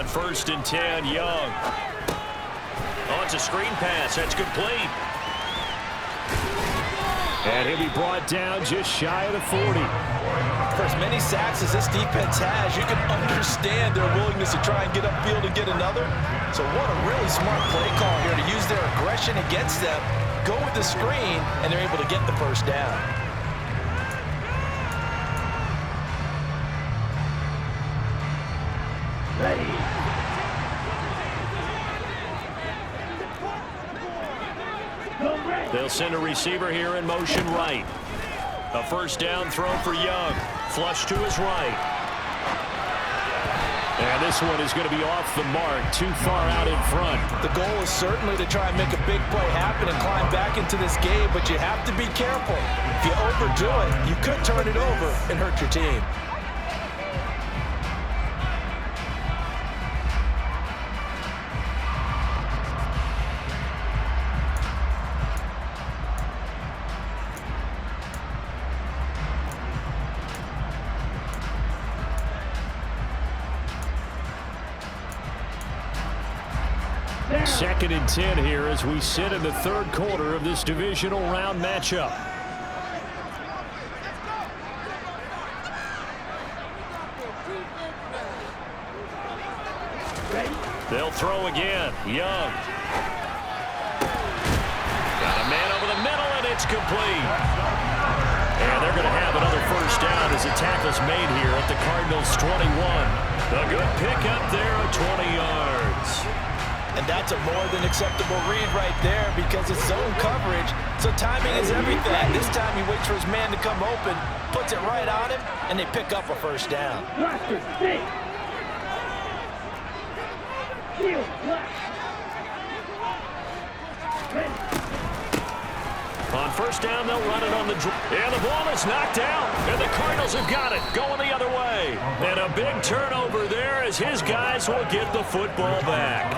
On 1st and 10, Young. Oh, it's a screen pass. That's complete. And he'll be brought down just shy of the 40. For as many sacks as this defense has, you can understand their willingness to try and get upfield and get another. So what a really smart play call here to use their aggression against them, go with the screen, and they're able to get the first down. Ready. They'll send a receiver here in motion right. A first down throw for Young. Flush to his right. And this one is going to be off the mark, too far out in front. The goal is certainly to try and make a big play happen and climb back into this game, but you have to be careful. If you overdo it, you could turn it over and hurt your team. Second and 10 here as we sit in the third quarter of this divisional round matchup. They'll throw again. Young. Got a man over the middle, and it's complete. And they're going to have another first down as the tackle's made here at the Cardinals' 21. A good pickup there of 20 yards. And that's a more than acceptable read right there because it's zone coverage, so timing is everything. This time he waits for his man to come open, puts it right on him, and they pick up a first down. On first down, they'll run it on the draw. And the ball is knocked out. And the Cardinals have got it, going the other way. And a big turnover there as his guys will get the football back.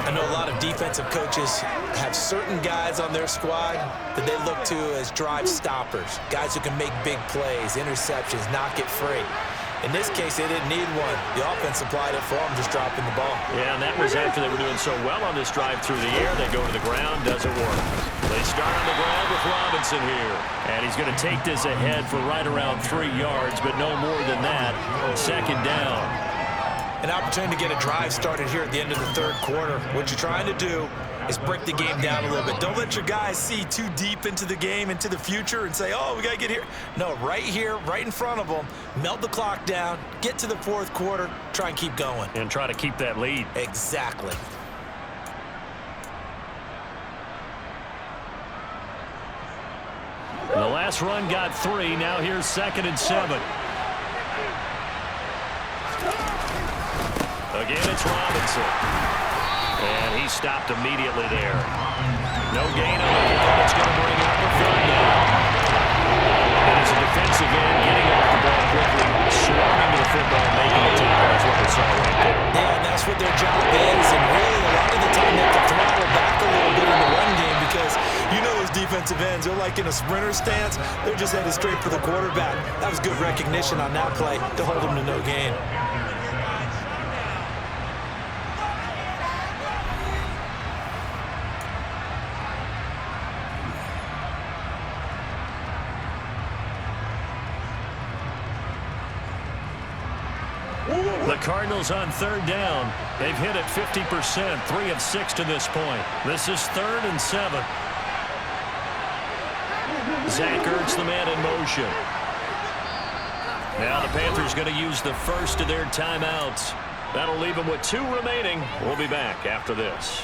I know a lot of defensive coaches have certain guys on their squad that they look to as drive stoppers, guys who can make big plays, interceptions, knock it free. In this case, they didn't need one. The offense supplied it for them, just dropping the ball. Yeah, and that was after they were doing so well on this drive through the air. They go to the ground, doesn't work. They start on the ground with Robinson here. And he's going to take this ahead for right around 3 yards, but no more than that. Second down. An opportunity to get a drive started here at the end of the third quarter. What you're trying to do is break the game down a little bit. Don't let your guys see too deep into the game, into the future, and say, oh, we got to get here. No, right here, right in front of them, melt the clock down, get to the fourth quarter, try and keep going. And try to keep that lead. Exactly. The last run got 3. Now here's 2nd and 7. Again, it's Robinson. And he stopped immediately there. No gain on the play. It's going to bring up a third down. And as a defensive end, getting off the ball quickly, swarming to the football, making a tackle. That's what we saw right there. Yeah, and that's what their job is. And really, a lot of the time, they have to throttle back a little bit in the run game because you know those defensive ends, they're like in a sprinter stance. They're just headed straight for the quarterback. That was good recognition on that play to hold them to no gain. The Cardinals on third down. They've hit it 50%, 3 of 6 to this point. This is 3rd and 7. Zach Ertz, the man in motion. Now the Panthers going to use the first of their timeouts. That'll leave them with 2 remaining. We'll be back after this.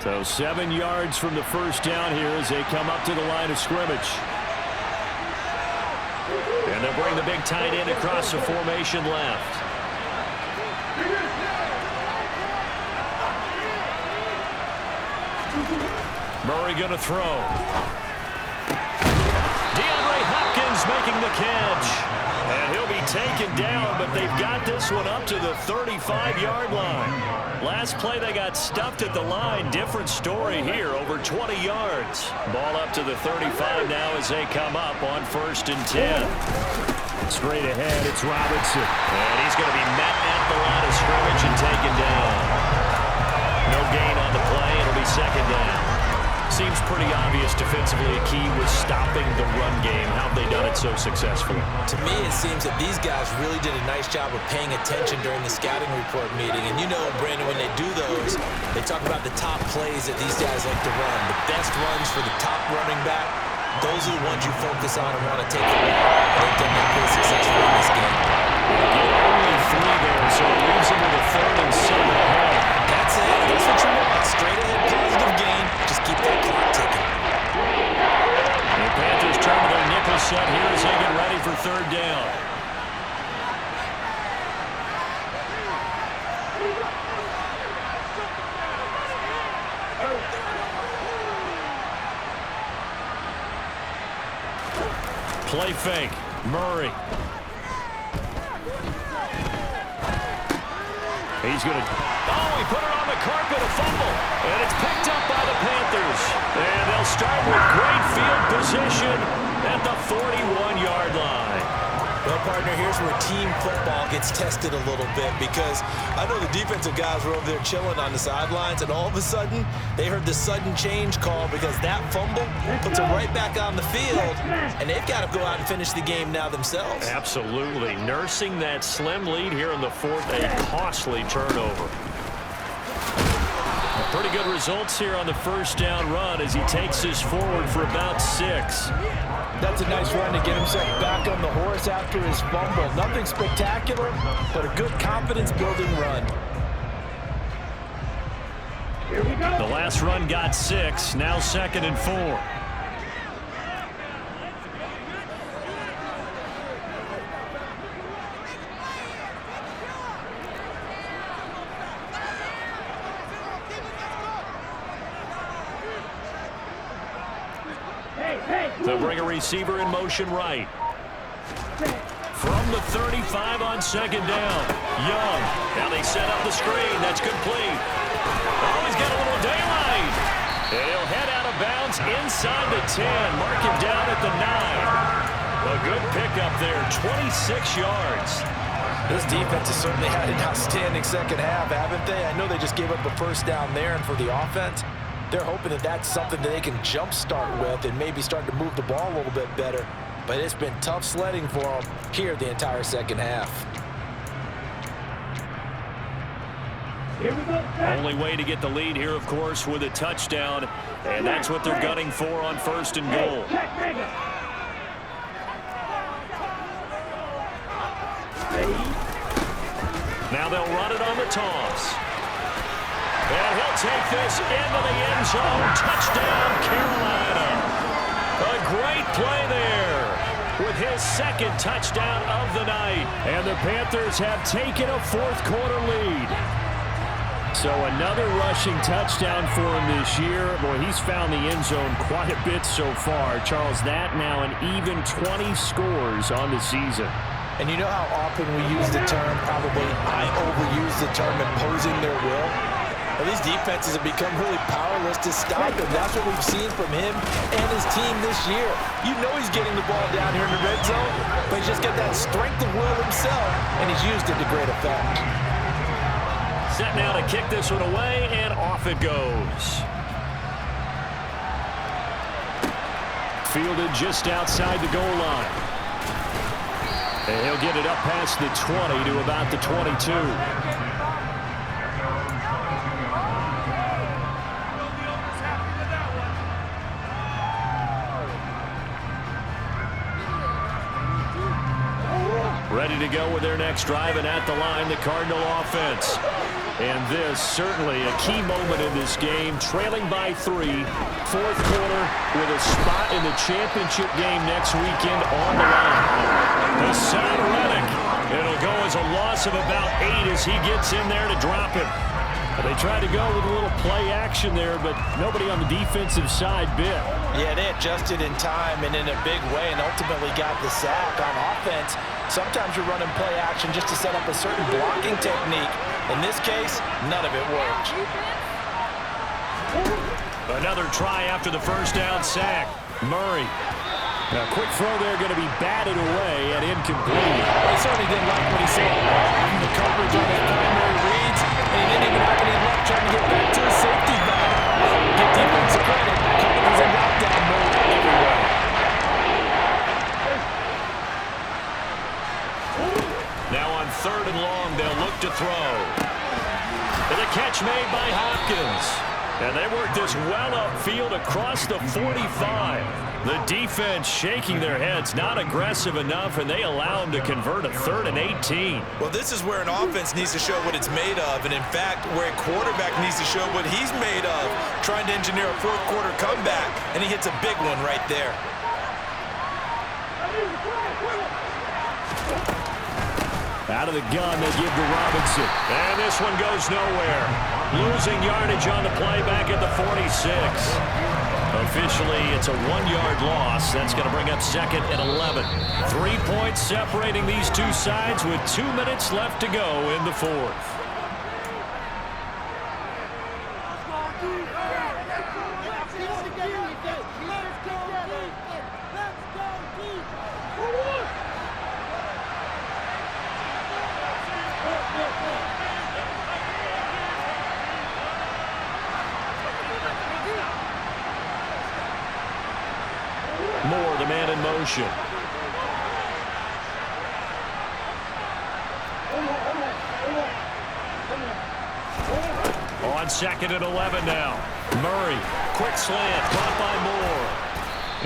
So 7 yards from the first down here as they come up to the line of scrimmage. And they'll bring the big tight end across the formation left. Murray going to throw. DeAndre Hopkins making the catch. And he'll be taken down, but they've got this one up to the 35-yard line. Last play, they got stuffed at the line. Different story here, over 20 yards. Ball up to the 35 now as they come up on 1st and 10. Straight ahead, it's Robinson. And he's going to be met at the line of scrimmage and taken down. No gain on the play. It'll be 2nd down. Seems pretty obvious defensively a key was stopping the run game. How have they done it so successfully? To me, it seems that these guys really did a nice job of paying attention during the scouting report meeting. And you know, Brandon, when they do those, they talk about the top plays that these guys like to run. The best runs for the top running back, those are the ones you focus on and want to take away. They've done that pretty successfully in this game. Only 3 there, so it leaves them with a 3rd and 7 ahead. That's it. That's what you want. Straight ahead, positive gain. Just keep that clock ticking. The Panthers turn to their nickel set here as they get ready for 3rd down. Play fake. Murray. He's going to... Oh, he put it on the carpet, a fumble. And it's picked up by the Panthers. And they'll start with great field position at the 41-yard line. Well, partner, here's where team football gets tested a little bit because I know the defensive guys were over there chilling on the sidelines, and all of a sudden, they heard the sudden change call because that fumble puts them right back on the field, and they've got to go out and finish the game now themselves. Absolutely. Nursing that slim lead here in the 4th, a costly turnover. Pretty good results here on the 1st down run as he takes this forward for about 6. That's a nice run to get himself back on the horse after his fumble. Nothing spectacular, but a good confidence-building run. The last run got 6, now 2nd and 4. They'll bring a receiver in motion right. From the 35 on 2nd down. Young. Now they set up the screen. That's complete. Oh, he's got a little daylight. And he'll head out of bounds inside the 10. Mark him down at the 9. A good pickup there. 26 yards. This defense has certainly had an outstanding second half, haven't they? I know they just gave up a 1st down there, and for the offense, they're hoping that that's something that they can jumpstart with and maybe start to move the ball a little bit better. But it's been tough sledding for them here the entire second half. Here we go. Only way to get the lead here, of course, with a touchdown. And that's what they're gunning for on 1st and goal. Now they'll run it on the toss. And he'll take this into the end zone. Touchdown, Carolina. A great play there with his 2nd touchdown of the night. And the Panthers have taken a 4th quarter lead. So another rushing touchdown for him this year. Boy, he's found the end zone quite a bit so far. Charles, that now an even 20 scores on the season. And you know how often we use the term, probably I overuse the term imposing their will? Well, these defenses have become really powerless to stop him. That's what we've seen from him and his team this year. You know he's getting the ball down here in the red zone, but he's just got that strength of will himself, and he's used it to great effect. Set now to kick this one away, and off it goes. Fielded just outside the goal line. And he'll get it up past the 20 to about the 22. Ready to go with their next drive, and at the line, the Cardinal offense. And this, certainly a key moment in this game, trailing by 3, 4th quarter, with a spot in the championship game next weekend on the line. Hassan Reddick. It'll go as a loss of about 8 as he gets in there to drop him. They tried to go with a little play action there, but nobody on the defensive side bit. Yeah, they adjusted in time and in a big way and ultimately got the sack. On offense, sometimes you're running play action just to set up a certain blocking technique. In this case, none of it worked. Another try after the first down sack. Murray. A quick throw there going to be batted away and incomplete. He certainly didn't like what he saw. The coverage on his primary reads, and he didn't even have any luck trying to get back to his safety valve. Give defense credit. Coverage was in lockdown mode everywhere. Now on 3rd and long, they'll look to throw. And the catch made by Hopkins. And they work this well upfield across the 45. The defense shaking their heads, not aggressive enough, and they allow them to convert a 3rd and 18. Well, this is where an offense needs to show what it's made of, and in fact, where a quarterback needs to show what he's made of, trying to engineer a 4th quarter comeback, and he hits a big one right there. Out of the gun, they give to Robinson. And this one goes nowhere. Losing yardage on the play back at the 46. Officially, it's a 1-yard loss. That's going to bring up 2nd and 11. 3 points separating these two sides with 2 minutes left to go in the 4th. Moore, the man in motion. On 2nd and 11 now. Murray, quick slant, caught by Moore.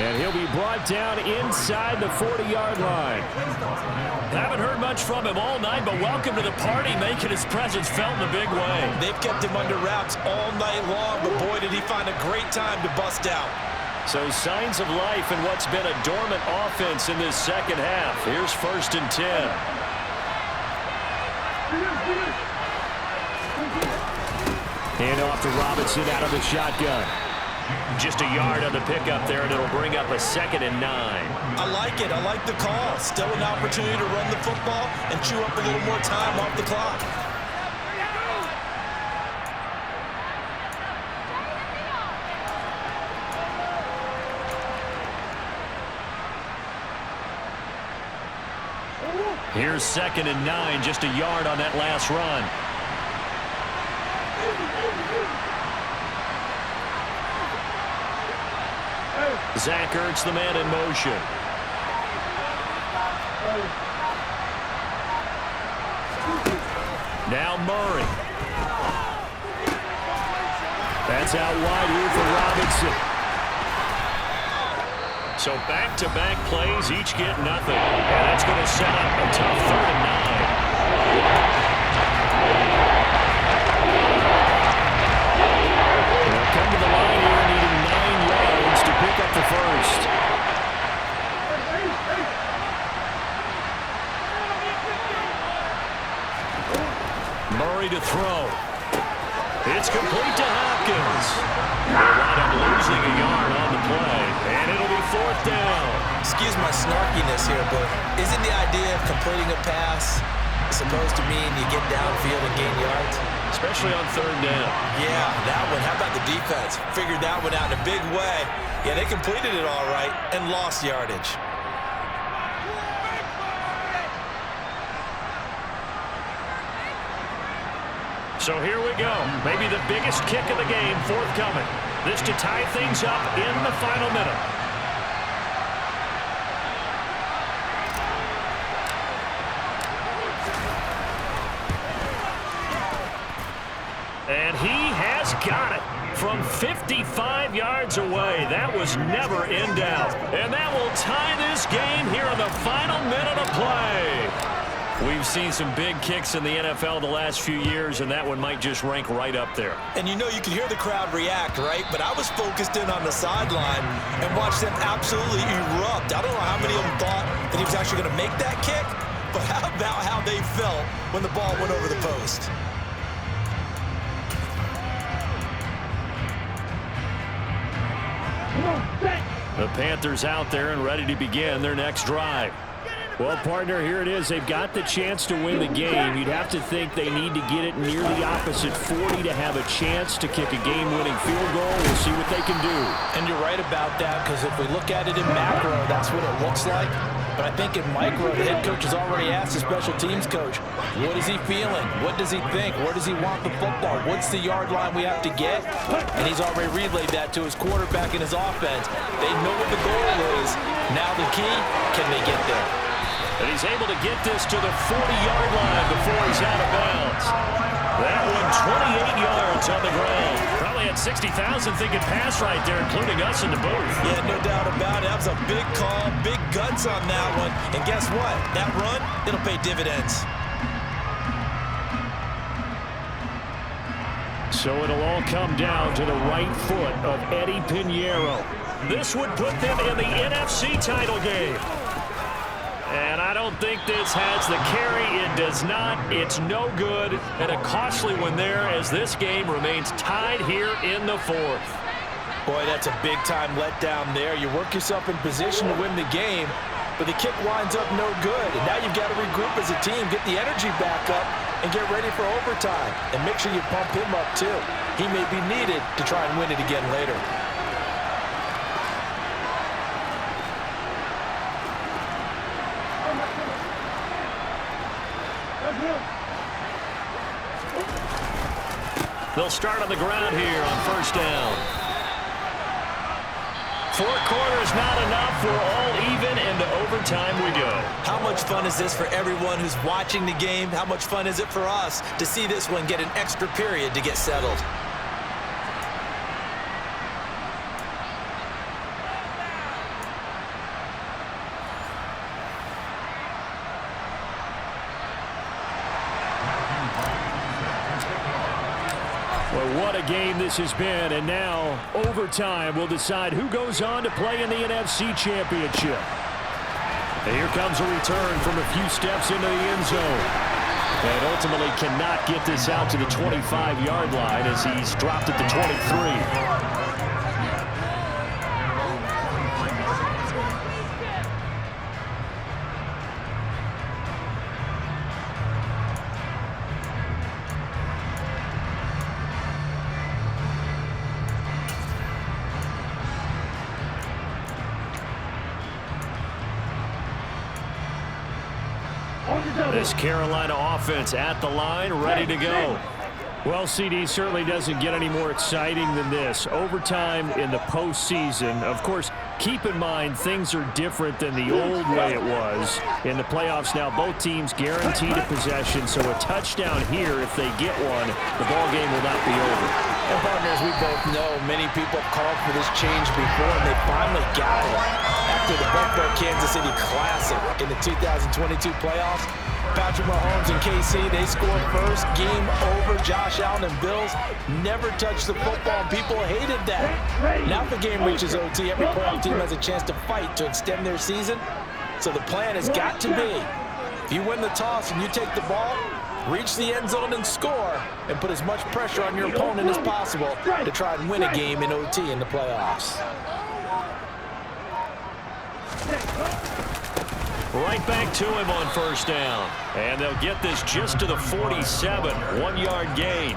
And he'll be brought down inside the 40-yard line. Haven't heard much from him all night, but welcome to the party, making his presence felt in a big way. They've kept him under wraps all night long, but boy, did he find a great time to bust out. So signs of life in what's been a dormant offense in this second half. Here's 1st and 10. Hand off to Robinson out of the shotgun. Just a yard on the pickup there, and it'll bring up a 2nd and 9. I like it. I like the call. Still an opportunity to run the football and chew up a little more time off the clock. Here's 2nd and 9, just a yard on that last run. Zach Ertz, the man in motion. Now Murray. That's out wide here for Robinson. So back-to-back plays, each get nothing. And that's going to set up a tough 3rd and 9. They'll come to the line here needing 9 yards to pick up the first. Murray to throw. It's complete to Hopkins. They'll wind up losing a yard on the play, and it'll be 4th down. Excuse my snarkiness here, but isn't the idea of completing a pass supposed to mean you get downfield and gain yards? Especially on 3rd down. Yeah, that one. How about the defense? Figured that one out in a big way. Yeah, they completed it all right and lost yardage. So here we go. Maybe the biggest kick of the game forthcoming. This to tie things up in the final minute. And he has got it from 55 yards away. That was never in doubt. And that will tie this game here in the final minute of play. We've seen some big kicks in the NFL the last few years, and that one might just rank right up there. And you know, you can hear the crowd react, right? But I was focused in on the sideline and watched them absolutely erupt. I don't know how many of them thought that he was actually going to make that kick, but how about how they felt when the ball went over the post? The Panthers out there and ready to begin their next drive. Well, partner, here it is. They've got the chance to win the game. You'd have to think they need to get it near the opposite 40 to have a chance to kick a game-winning field goal. We'll see what they can do. And you're right about that, because if we look at it in macro, that's what it looks like. But I think in micro, the head coach has already asked the special teams coach, what is he feeling? What does he think? Where does he want the football? What's the yard line we have to get? And he's already relayed that to his quarterback and his offense. They know what the goal is. Now the key, can they get there? And he's able to get this to the 40-yard line before he's out of bounds. That one, 28 yards on the ground. Probably had 60,000 thinking pass right there, including us in the booth. Yeah, no doubt about it. That was a big call, big guts on that one. And guess what? That run, it'll pay dividends. So it'll all come down to the right foot of Eddie Pinheiro. This would put them in the NFC title game. And I don't think this has the carry. It does not. It's no good. And a costly one there as this game remains tied here in the fourth. Boy, that's a big-time letdown there. You work yourself in position to win the game, but the kick winds up no good. And now you've got to regroup as a team, get the energy back up, and get ready for overtime. And make sure you pump him up, too. He may be needed to try and win it again later. They'll start on the ground here on first down. 4 quarters not enough. We're all even, and to overtime we go. How much fun is this for everyone who's watching the game? How much fun is it for us to see this one get an extra period to get settled? Well, what a game this has been, and now overtime will decide who goes on to play in the NFC Championship. And here comes a return from a few steps into the end zone. And ultimately cannot get this out to the 25-yard line as he's dropped at the 23. This Carolina offense at the line, ready to go. Well, CD certainly doesn't get any more exciting than this. Overtime in the postseason. Of course, keep in mind things are different than the old way it was. In the playoffs now, both teams guaranteed a possession, so a touchdown here, if they get one, the ball game will not be over. And partners, we both know many people have called for this change before, and they finally got it. After the Buffalo-Kansas City Classic in the 2022 playoffs, Patrick Mahomes and KC, they scored first. Game over. Josh Allen and Bills never touched the football, and people hated that. Now if the game reaches OT, every playoff team has a chance to fight to extend their season. So the plan has got to be, if you win the toss and you take the ball, reach the end zone and score, and put as much pressure on your opponent as possible to try and win a game in OT in the playoffs. Right back to him on first down. And they'll get this just to the 47, 1-yard gain.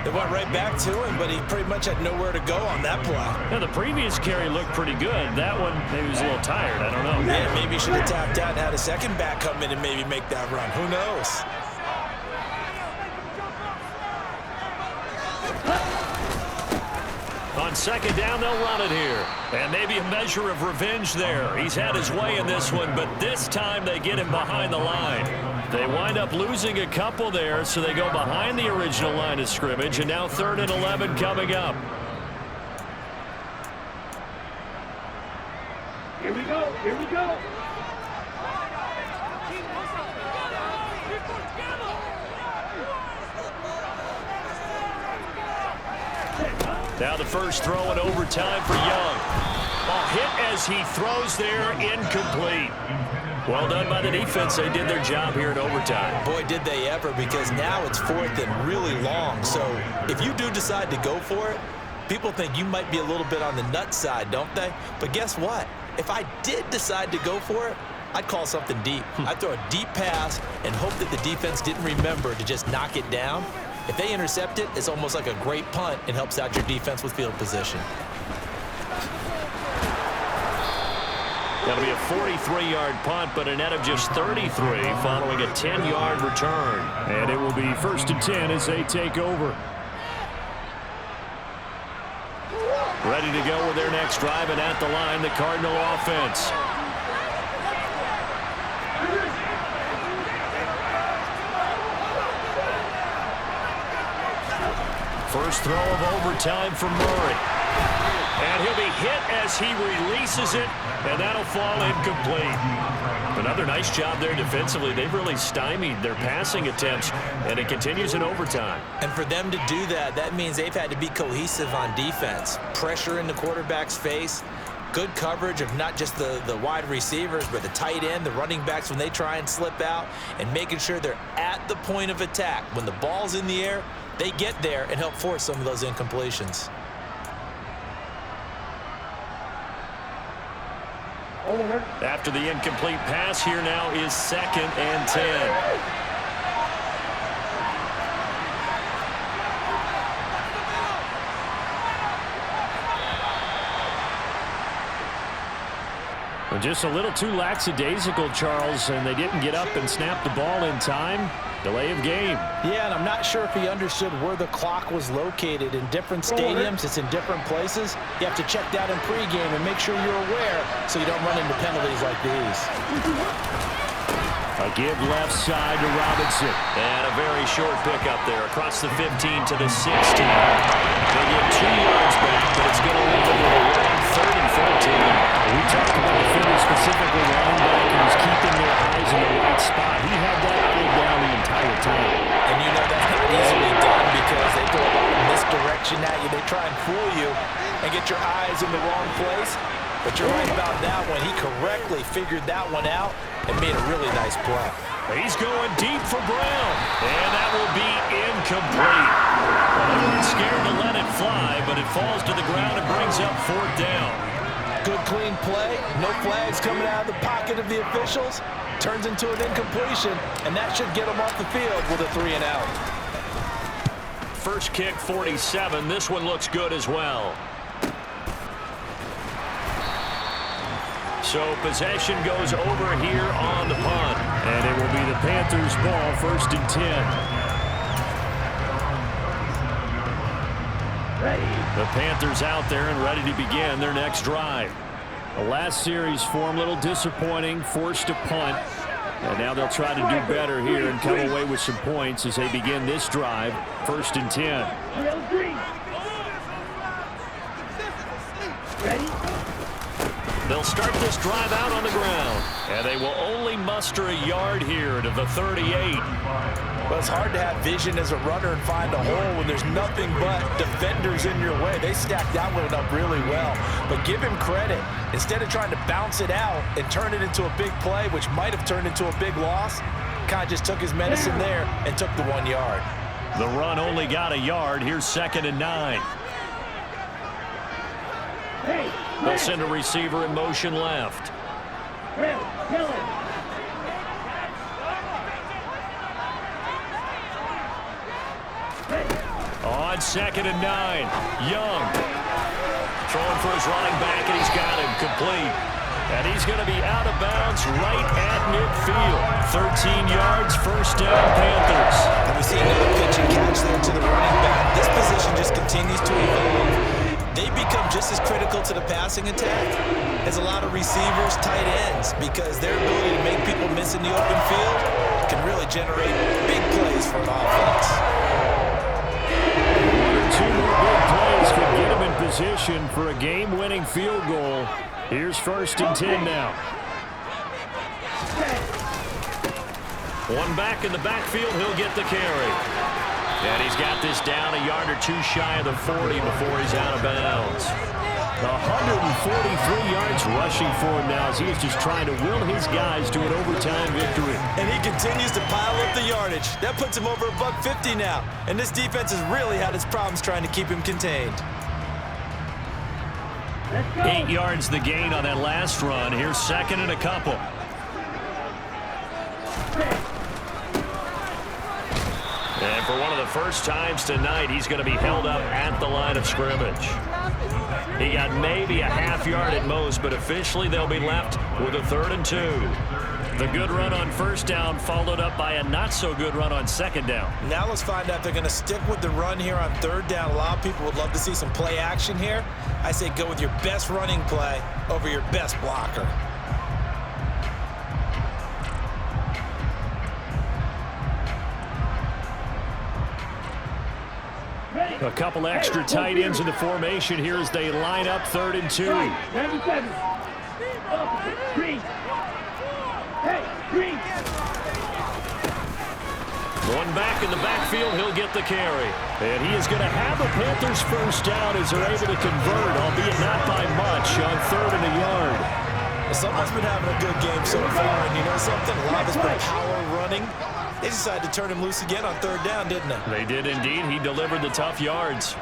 They went right back to him, but he pretty much had nowhere to go on that play. Now, the previous carry looked pretty good. That one, maybe he was a little tired. I don't know. Yeah, maybe he should have tapped out and had a second back come in and maybe make that run. Who knows? On second down, they'll run it here. And maybe a measure of revenge there. He's had his way in this one, but this time they get him behind the line. They wind up losing a couple there, so they go behind the original line of scrimmage, and now 3rd and 11 coming up. Here we go. Here we go. Now the first throw in overtime for Young. A hit as he throws there, incomplete. Well done by the defense. They did their job here in overtime. Boy, did they ever, because now it's 4th and really long. So if you do decide to go for it, People think you might be a little bit on the nut side, don't they? But guess what? If I did decide to go for it, I'd call something deep. I'd throw a deep pass and hope that the defense didn't remember to just knock it down. If they intercept it, it's almost like a great punt and helps out your defense with field position. That'll be a 43-yard punt, but a net of just 33 following a 10-yard return. And it will be 1st and 10 as they take over. Ready to go with their next drive, and at the line, the Cardinal offense. First throw of overtime from Murray. And he'll be hit as he releases it, and that'll fall incomplete. Another nice job there defensively. They've really stymied their passing attempts, and it continues in overtime. And for them to do that, that means they've had to be cohesive on defense. Pressure in the quarterback's face, good coverage of not just the wide receivers, but the tight end, the running backs when they try and slip out, and making sure they're at the point of attack. When the ball's in the air, they get there and help force some of those incompletions. After the incomplete pass, here now is 2nd and 10. Well, just a little too lackadaisical, Charles, and they didn't get up and snap the ball in time. Delay of game. Yeah, and I'm not sure if he understood where the clock was located. In different stadiums, it's in different places. You have to check that in pregame and make sure you're aware so you don't run into penalties like these. A give left side to Robinson. And a very short pickup there across the 15 to the 16. They get 2 yards back, but it's going to leave them with a long 3rd and 14. We talked about the defender, specifically running back, and was keeping their eyes in the right spot. He had that pulled down the entire time. And you know that's not easily done because they throw a lot of misdirection at you. They try and fool you and get your eyes in the wrong place. But you're right about that one. He correctly figured that one out and made a really nice play. He's going deep for Brown, and that will be incomplete. They weren't scared to let it fly, but it falls to the ground and brings up 4th down. Good, clean play. No flags coming out of the pocket of the officials. Turns into an incompletion, and that should get them off the field with a 3 and out. First kick, 47. This one looks good as well. So possession goes over here on the punt. And it will be the Panthers' ball, 1st and 10. The Panthers out there and ready to begin their next drive. The last series for them, a little disappointing, forced to punt. And now they'll try to do better here and come away with some points as they begin this drive, 1st and 10. They'll start this drive out on the ground, and they will only muster a yard here to the 38. Well, it's hard to have vision as a runner and find a hole when there's nothing but defenders in your way. They stacked that one up really well. But give him credit. Instead of trying to bounce it out and turn it into a big play, which might have turned into a big loss, kind of just took his medicine there and took the 1 yard. The run only got a yard. Here's 2nd and 9. They'll send a receiver in motion left. On 2nd and 9, Young throwing for his running back, and he's got him complete. And he's going to be out of bounds right at midfield. 13 yards, 1st down, Panthers. And we see another pitch and catch there to the running back. This position just continues to evolve. They become just as critical to the passing attack as a lot of receivers, tight ends, because their ability to make people miss in the open field can really generate big plays for an offense. 2 more big plays could get him in position for a game-winning field goal. Here's 1st and 10 now. One back in the backfield, he'll get the carry. And he's got this down a yard or 2 shy of the 40 before he's out of bounds. 143 yards rushing for him now as he is just trying to will his guys to an overtime victory. And he continues to pile up the yardage. That puts him over $150 now. And this defense has really had its problems trying to keep him contained. 8 yards the gain on that last run. Here's second and a couple. And for one of the first times tonight, he's going to be held up at the line of scrimmage. He got maybe a half yard at most, but officially they'll be left with a 3rd and 2. The good run on first down followed up by a not-so-good run on second down. Now let's find out if they're going to stick with the run here on 3rd down. A lot of people would love to see some play action here. I say go with your best running play over your best blocker. A couple extra tight ends in the formation here as they line up 3rd and 2. One back in the backfield, he'll get the carry. And he is going to have the Panthers first down as they're able to convert, albeit not by much, on 3rd and a yard. Well, someone's been having a good game so far, and you know something? A lot of it's been power running. They decided to turn him loose again on 3rd down, didn't they? They did indeed. He delivered the tough yards.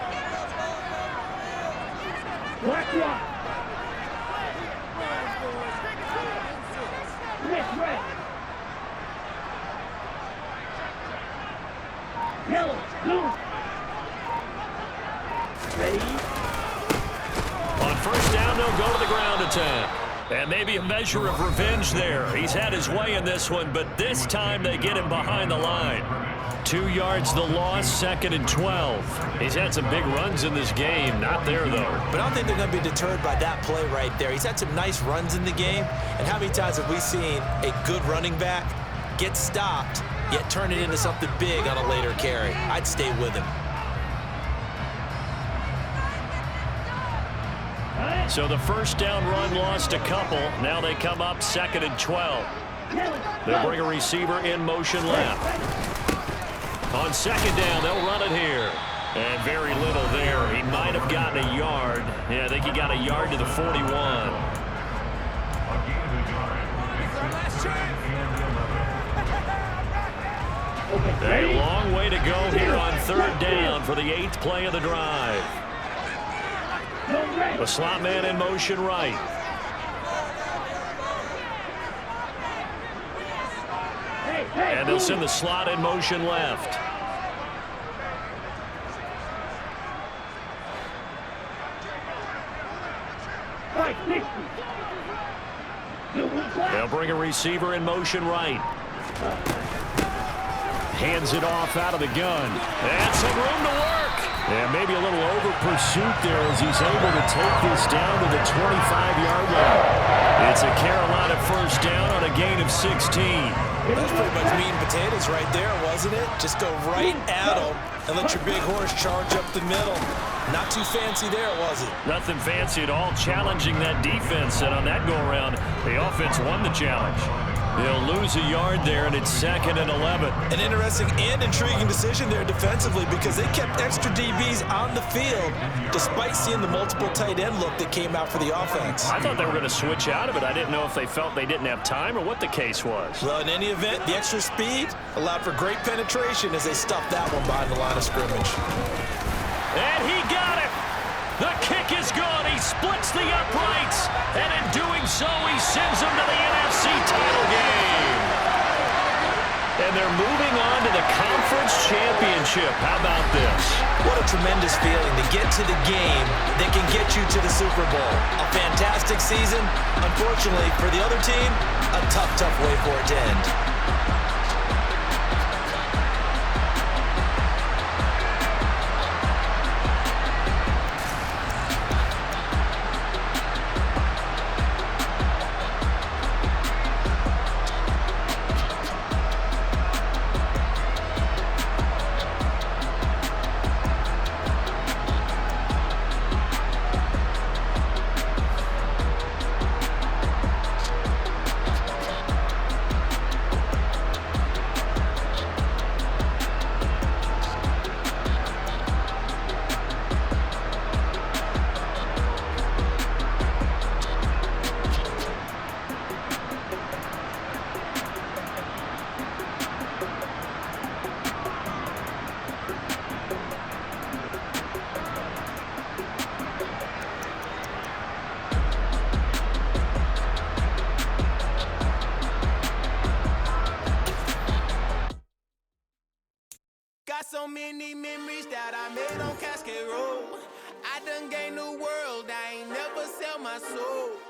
On first down, they'll go to the ground attack. And maybe a measure of revenge there. He's had his way in this one, but this time they get him behind the line. 2 yards the loss, 2nd and 12. He's had some big runs in this game. Not there, though. But I don't think they're going to be deterred by that play right there. He's had some nice runs in the game. And how many times have we seen a good running back get stopped, yet turn it into something big on a later carry? I'd stay with him. So the first down run lost a couple. Now they come up 2nd and 12. They'll bring a receiver in motion left. On 2nd down, they'll run it here. And very little there. He might have gotten a yard. Yeah, I think he got a yard to the 41. A long way to go here on 3rd down for the 8th play of the drive. The slot man in motion right. And they'll send the slot in motion left. They'll bring a receiver in motion right. Hands it off out of the gun. And some room to work. And maybe a little over pursuit there as he's able to take this down to the 25-yard line. It's a Carolina first down on a gain of 16. That's pretty much meat and potatoes right there, wasn't it? Just go right at them and let your big horse charge up the middle. Not too fancy there, was it? Nothing fancy at all, challenging that defense. And on that go-around, the offense won the challenge. They'll lose a yard there, and it's 2nd and 11. An interesting and intriguing decision there defensively because they kept extra DBs on the field despite seeing the multiple tight end look that came out for the offense. I thought they were going to switch out of it. I didn't know if they felt they didn't have time or what the case was. Well, in any event, the extra speed allowed for great penetration as they stuffed that one behind the line of scrimmage. And he got it. The kick is good. He splits the uprights. And in doing so, he sends them to the NFC title game. And they're moving on to the conference championship. How about this? What a tremendous feeling to get to the game that can get you to the Super Bowl. A fantastic season. Unfortunately, for the other team, a tough, tough way for it to end. many memories that I made on Cascade Road. I done gained the world, I ain't never sell my soul.